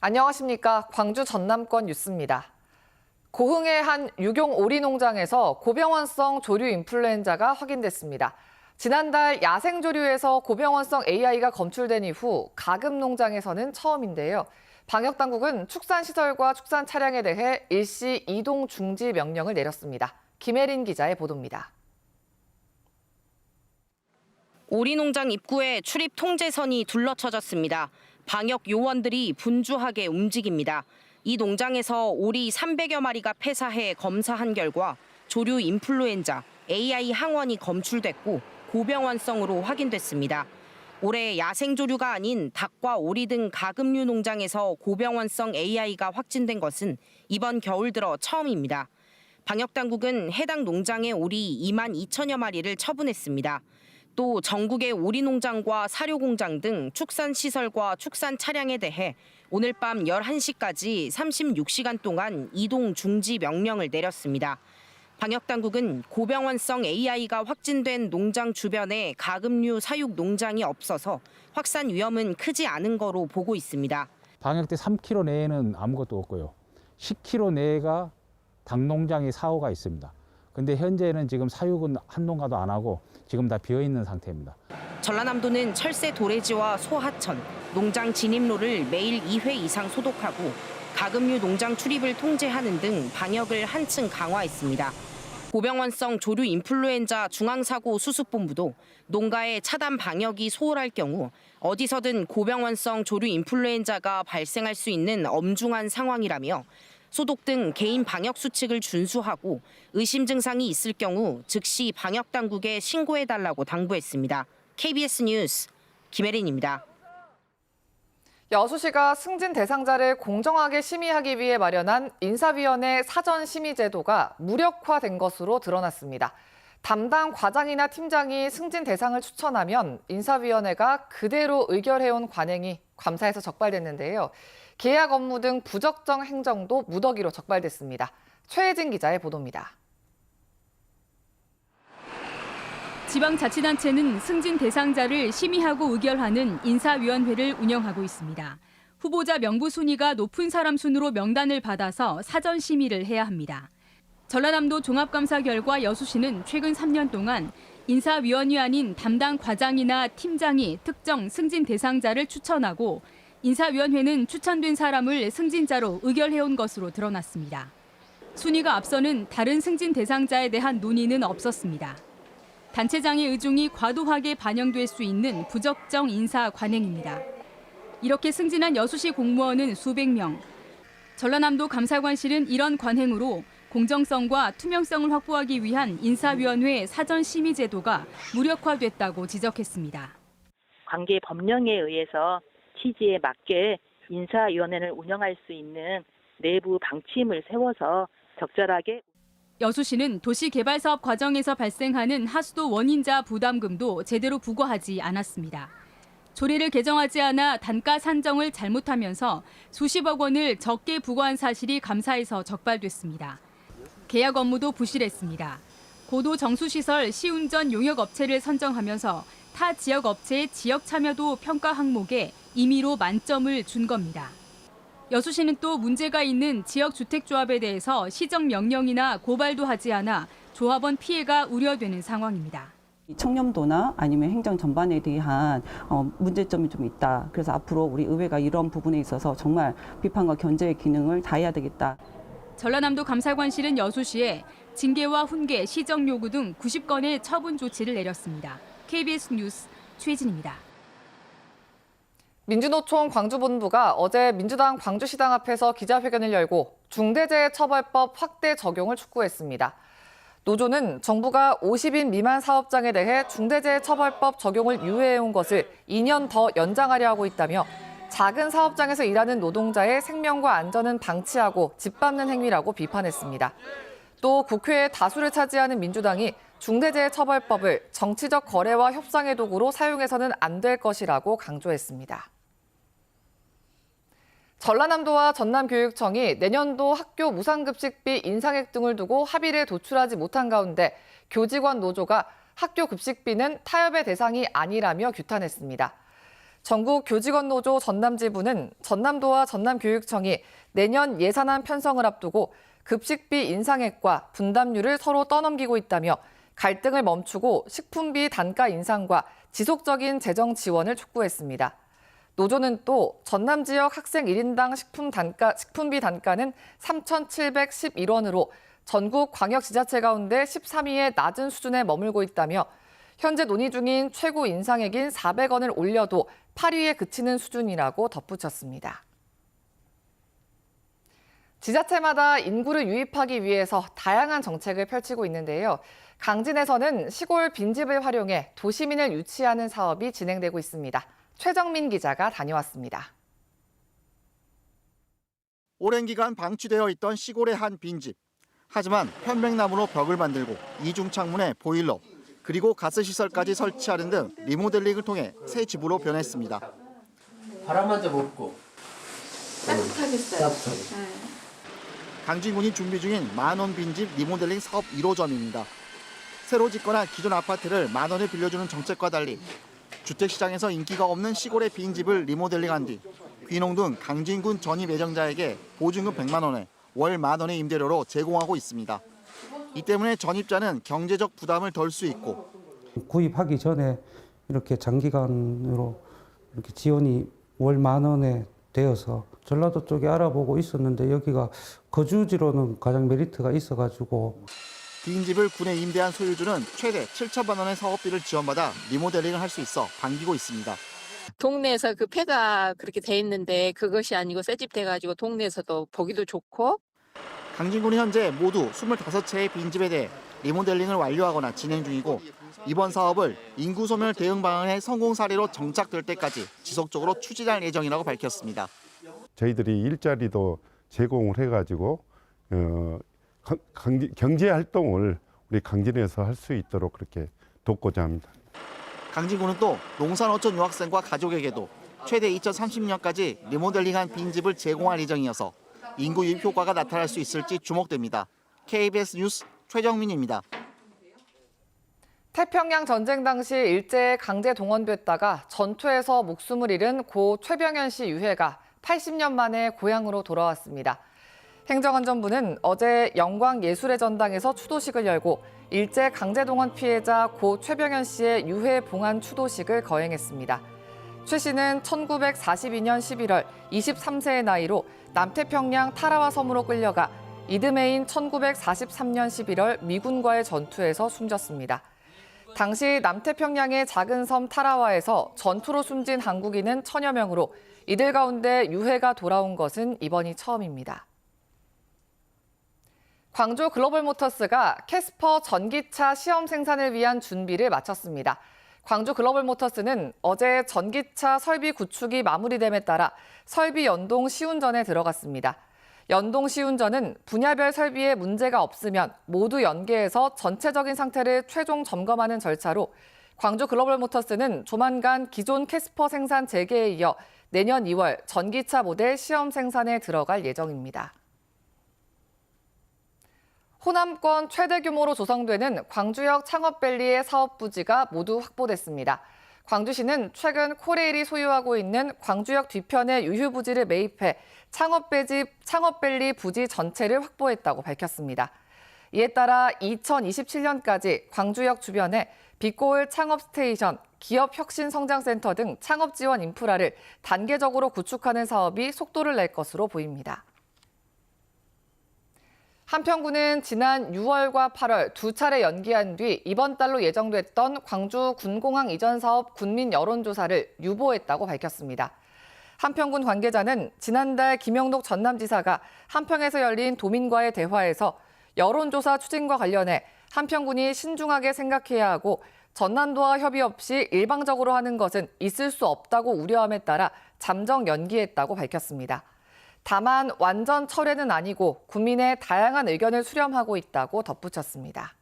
안녕하십니까. 광주 전남권 뉴스입니다. 고흥의 한 유경 오리 농장에서 고병원성 조류 인플루엔자가 확인됐습니다. 지난달 야생 조류에서 고병원성 AI가 검출된 이후 가금 농장에서는 처음인데요. 방역당국은 축산시설과 축산 차량에 대해 일시 이동 중지 명령을 내렸습니다. 김혜린 기자의 보도입니다. 오리 농장 입구에 출입 통제선이 둘러쳐졌습니다. 방역 요원들이 분주하게 움직입니다. 이 농장에서 오리 300여 마리가 폐사해 검사한 결과 조류 인플루엔자 AI 항원이 검출됐고 고병원성으로 확인됐습니다. 올해 야생 조류가 아닌 닭과 오리 등 가금류 농장에서 고병원성 AI가 확진된 것은 이번 겨울 들어 처음입니다. 방역당국은 해당 농장의 오리 2만 2천여 마리를 처분했습니다. 또 전국의 오리 농장과 사료 공장 등 축산 시설과 축산 차량에 대해 오늘 밤 11시까지 36시간 동안 이동 중지 명령을 내렸습니다. 방역당국은 고병원성 AI가 확진된 농장 주변에 가금류 사육 농장이 없어서 확산 위험은 크지 않은 거로 보고 있습니다. 방역대 3km 내에는 아무것도 없고요. 10km 내가 닭 농장에 사고가 있습니다. 근데 현재는 지금 사육은 한 농가도 안 하고 지금 다 비어 있는 상태입니다. 전라남도는 철새 도래지와 소하천, 농장 진입로를 매일 2회 이상 소독하고 가금류 농장 출입을 통제하는 등 방역을 한층 강화했습니다. 고병원성 조류 인플루엔자 중앙사고 수습본부도 농가의 차단 방역이 소홀할 경우 어디서든 고병원성 조류 인플루엔자가 발생할 수 있는 엄중한 상황이라며 소독 등 개인 방역 수칙을 준수하고 의심 증상이 있을 경우 즉시 방역당국에 신고해달라고 당부했습니다. KBS 뉴스 김혜린입니다. 여수시가 승진 대상자를 공정하게 심의하기 위해 마련한 인사위원회 사전 심의 제도가 무력화된 것으로 드러났습니다. 담당 과장이나 팀장이 승진 대상을 추천하면 인사위원회가 그대로 의결해온 관행이 감사에서 적발됐는데요. 계약 업무 등 부적정 행정도 무더기로 적발됐습니다. 최혜진 기자의 보도입니다. 지방자치단체는 승진 대상자를 심의하고 의결하는 인사위원회를 운영하고 있습니다. 후보자 명부 순위가 높은 사람 순으로 명단을 받아서 사전 심의를 해야 합니다. 전라남도 종합감사 결과 여수시는 최근 3년 동안 인사위원이 아닌 담당 과장이나 팀장이 특정 승진 대상자를 추천하고 인사위원회는 추천된 사람을 승진자로 의결해온 것으로 드러났습니다. 순위가 앞서는 다른 승진 대상자에 대한 논의는 없었습니다. 단체장의 의중이 과도하게 반영될 수 있는 부적정 인사 관행입니다. 이렇게 승진한 여수시 공무원은 수백 명. 전라남도 감사관실은 이런 관행으로 공정성과 투명성을 확보하기 위한 인사위원회 사전 심의 제도가 무력화됐다고 지적했습니다. 관계 법령에 의해서 취지에 맞게 인사위원회를 운영할 수 있는 내부 방침을 세워서 적절하게 여수시는 도시개발사업 과정에서 발생하는 하수도 원인자 부담금도 제대로 부과하지 않았습니다. 조례를 개정하지 않아 단가 산정을 잘못하면서 수십억 원을 적게 부과한 사실이 감사에서 적발됐습니다. 계약 업무도 부실했습니다. 고도 정수시설 시운전 용역업체를 선정하면서 타 지역 업체의 지역 참여도 평가 항목에 임의로 만점을 준 겁니다. 여수시는 또 문제가 있는 지역주택조합에 대해서 시정명령이나 고발도 하지 않아 조합원 피해가 우려되는 상황입니다. 청렴도나 아니면 행정 전반에 대한 문제점이 좀 있다. 그래서 앞으로 우리 의회가 이런 부분에 있어서 정말 비판과 견제의 기능을 다해야 되겠다. 전라남도 감사관실은 여수시에 징계와 훈계, 시정 요구 등 90건의 처분 조치를 내렸습니다. KBS 뉴스 최진입니다. 민주노총 광주본부가 어제 민주당 광주시당 앞에서 기자회견을 열고 중대재해처벌법 확대 적용을 촉구했습니다. 노조는 정부가 50인 미만 사업장에 대해 중대재해처벌법 적용을 유예해온 것을 2년 더 연장하려 하고 있다며 작은 사업장에서 일하는 노동자의 생명과 안전은 방치하고 짓밟는 행위라고 비판했습니다. 또 국회의 다수를 차지하는 민주당이 중대재해처벌법을 정치적 거래와 협상의 도구로 사용해서는 안 될 것이라고 강조했습니다. 전라남도와 전남교육청이 내년도 학교 무상급식비 인상액 등을 두고 합의를 도출하지 못한 가운데 교직원 노조가 학교 급식비는 타협의 대상이 아니라며 규탄했습니다. 전국 교직원 노조 전남지부는 전남도와 전남교육청이 내년 예산안 편성을 앞두고 급식비 인상액과 분담률을 서로 떠넘기고 있다며 갈등을 멈추고 식품비 단가 인상과 지속적인 재정 지원을 촉구했습니다. 노조는 또 전남 지역 학생 1인당 식품비 단가는 3,711원으로 전국 광역지자체 가운데 13위의 낮은 수준에 머물고 있다며 현재 논의 중인 최고 인상액인 400원을 올려도 8위에 그치는 수준이라고 덧붙였습니다. 지자체마다 인구를 유입하기 위해서 다양한 정책을 펼치고 있는데요. 강진에서는 시골 빈집을 활용해 도시민을 유치하는 사업이 진행되고 있습니다. 최정민 기자가 다녀왔습니다. 오랜 기간 방치되어 있던 시골의 한 빈집. 하지만 편백나무로 벽을 만들고 이중 창문에 보일러, 그리고 가스시설까지 설치하는 등 리모델링을 통해 새 집으로 변했습니다. 바람 한 점 없고 따뜻하겠어요. 따뜻하게. 강진군이 준비 중인 만원 빈집 리모델링 사업 1호점입니다. 새로 짓거나 기존 아파트를 만 원에 빌려주는 정책과 달리 주택시장에서 인기가 없는 시골의 빈집을 리모델링한 뒤 귀농 강진군 전입 예정자에게 보증금 100만 원에 월 만 원의 임대료로 제공하고 있습니다. 이 때문에 전입자는 경제적 부담을 덜 수 있고 구입하기 전에 이렇게 장기간으로 이렇게 지원이 월 만 원에 되어서 전라도 쪽에 알아보고 있었는데 여기가 거주지로는 가장 메리트가 있어가지고 빈집을 군에 임대한 소유주는 최대 7천만 원의 사업비를 지원받아 리모델링을 할 수 있어 반기고 있습니다. 동네에서 그 폐가 그렇게 돼 있는데 그것이 아니고 새집 돼가지고 동네에서도 보기도 좋고. 강진군이 현재 모두 25채의 빈집에 대해 리모델링을 완료하거나 진행 중이고 이번 사업을 인구 소멸 대응 방안의 성공 사례로 정착될 때까지 지속적으로 추진할 예정이라고 밝혔습니다. 저희들이 일자리도 제공을 해가지고 경제 활동을 우리 강진에서 할 수 있도록 그렇게 돕고자 합니다. 강진군은 또 농산어촌 유학생과 가족에게도 최대 2030년까지 리모델링한 빈집을 제공할 예정이어서 인구 유입 효과가 나타날 수 있을지 주목됩니다. KBS 뉴스 최정민입니다. 태평양 전쟁 당시 일제에 강제 동원됐다가 전투에서 목숨을 잃은 고 최병현 씨 유해가 80년 만에 고향으로 돌아왔습니다. 행정안전부는 어제 영광예술의 전당에서 추도식을 열고 일제 강제동원 피해자 고 최병현 씨의 유해 봉안 추도식을 거행했습니다. 최 씨는 1942년 11월 23세의 나이로 남태평양 타라와 섬으로 끌려가 이듬해인 1943년 11월 미군과의 전투에서 숨졌습니다. 당시 남태평양의 작은 섬 타라와에서 전투로 숨진 한국인은 1000여 명으로 이들 가운데 유해가 돌아온 것은 이번이 처음입니다. 광주 글로벌모터스가 캐스퍼 전기차 시험 생산을 위한 준비를 마쳤습니다. 광주 글로벌모터스는 어제 전기차 설비 구축이 마무리됨에 따라 설비 연동 시운전에 들어갔습니다. 연동 시운전은 분야별 설비에 문제가 없으면 모두 연계해서 전체적인 상태를 최종 점검하는 절차로 광주 글로벌모터스는 조만간 기존 캐스퍼 생산 재개에 이어 내년 2월 전기차 모델 시험 생산에 들어갈 예정입니다. 호남권 최대 규모로 조성되는 광주역 창업밸리의 사업 부지가 모두 확보됐습니다. 광주시는 최근 코레일이 소유하고 있는 광주역 뒤편의 유휴 부지를 매입해 창업밸리 부지 전체를 확보했다고 밝혔습니다. 이에 따라 2027년까지 광주역 주변에 빛고을 창업 스테이션, 기업혁신성장센터 등 창업 지원 인프라를 단계적으로 구축하는 사업이 속도를 낼 것으로 보입니다. 한평군은 지난 6월과 8월 두 차례 연기한 뒤 이번 달로 예정됐던 광주 군공항 이전 사업 군민 여론조사를 유보했다고 밝혔습니다. 한평군 관계자는 지난달 김영록 전남지사가 한평에서 열린 도민과의 대화에서 여론조사 추진과 관련해 한평군이 신중하게 생각해야 하고 전남도와 협의 없이 일방적으로 하는 것은 있을 수 없다고 우려함에 따라 잠정 연기했다고 밝혔습니다. 다만 완전 철회는 아니고 국민의 다양한 의견을 수렴하고 있다고 덧붙였습니다.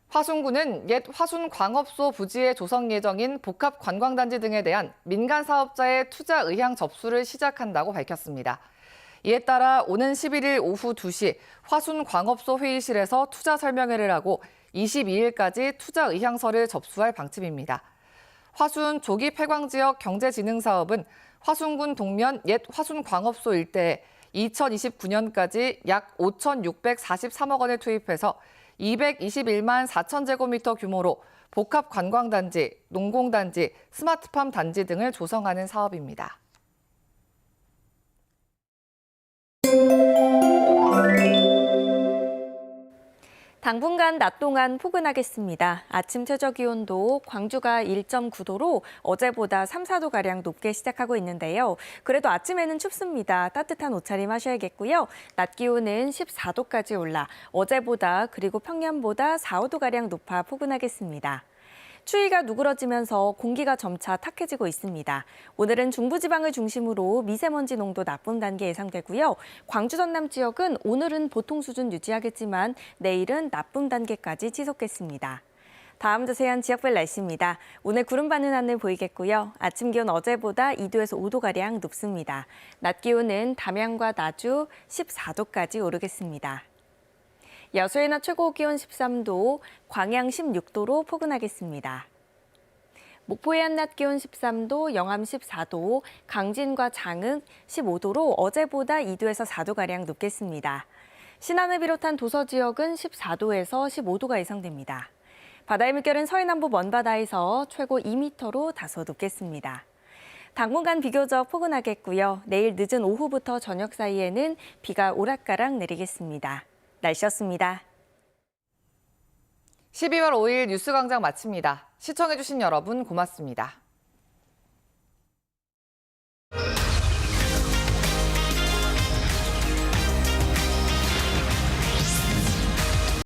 화순군은 옛 화순광업소 부지에 조성 예정인 복합관광단지 등에 대한 민간 사업자의 투자 의향 접수를 시작한다고 밝혔습니다. 이에 따라 오는 11일 오후 2시 화순광업소 회의실에서 투자 설명회를 하고 22일까지 투자 의향서를 접수할 방침입니다. 화순 조기 폐광 지역 경제진흥 사업은 화순군 동면 옛 화순광업소 일대에 2029년까지 약 5,643억 원을 투입해서 221만 4천 제곱미터 규모로 복합 관광단지, 농공단지, 스마트팜 단지 등을 조성하는 사업입니다. 당분간 낮 동안 포근하겠습니다. 아침 최저기온도 광주가 1.9도로 어제보다 3, 4도가량 높게 시작하고 있는데요. 그래도 아침에는 춥습니다. 따뜻한 옷차림 하셔야겠고요. 낮 기온은 14도까지 올라 어제보다 그리고 평년보다 4, 5도가량 높아 포근하겠습니다. 추위가 누그러지면서 공기가 점차 탁해지고 있습니다. 오늘은 중부지방을 중심으로 미세먼지 농도 나쁨 단계 예상되고요. 광주 전남 지역은 오늘은 보통 수준 유지하겠지만 내일은 나쁨 단계까지 치솟겠습니다. 다음 자세한 지역별 날씨입니다. 오늘 구름 많은 하늘 보이겠고요. 아침 기온 어제보다 2도에서 5도가량 높습니다. 낮 기온은 담양과 나주 14도까지 오르겠습니다. 여수의 낮 최고 기온 13도, 광양 16도로 포근하겠습니다. 목포의 한낮 기온 13도, 영암 14도, 강진과 장흥 15도로 어제보다 2도에서 4도가량 높겠습니다. 신안을 비롯한 도서 지역은 14도에서 15도가 예상됩니다. 바다의 물결은 서해남부 먼바다에서 최고 2m로 다소 높겠습니다. 당분간 비교적 포근하겠고요. 내일 늦은 오후부터 저녁 사이에는 비가 오락가락 내리겠습니다. 날씨였습니다. 12월 5일 뉴스광장 마칩니다. 시청해주신 여러분 고맙습니다.